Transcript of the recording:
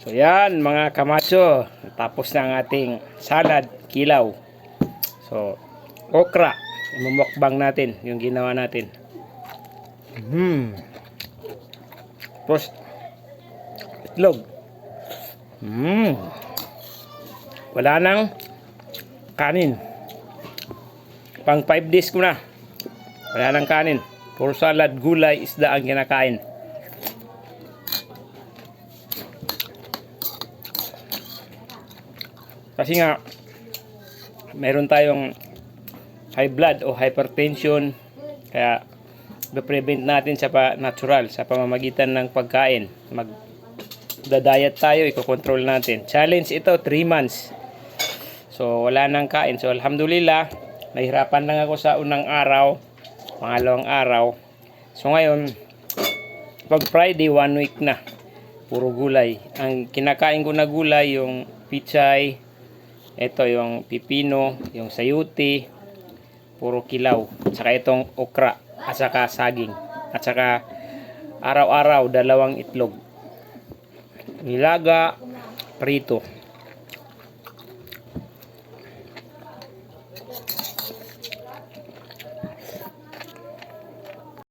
So yan mga kamacho, tapos na ang ating salad kilaw. So okra, imumukbang natin yung ginawa natin. Tapos itlog. Wala nang kanin. Pang 5 days ko na. Wala nang kanin. Puro salad, gulay, isda ang kinakain. Kasi nga meron tayong high blood o hypertension, kaya i-prevent natin sa natural sa pamamagitan ng pagkain. Magda-diet tayo, i-control natin. Challenge ito 3 months. So wala nang kain. So alhamdulillah, nahirapan lang ako sa unang araw, pangalawang araw. So ngayon, pag Friday 1 week na, puro gulay. Ang kinakain ko na gulay yung pichay, ito yung pipino, yung sayuti, puro kilaw, at saka itong okra, at saka saging, at saka araw-araw 2 itlog, nilaga, prito.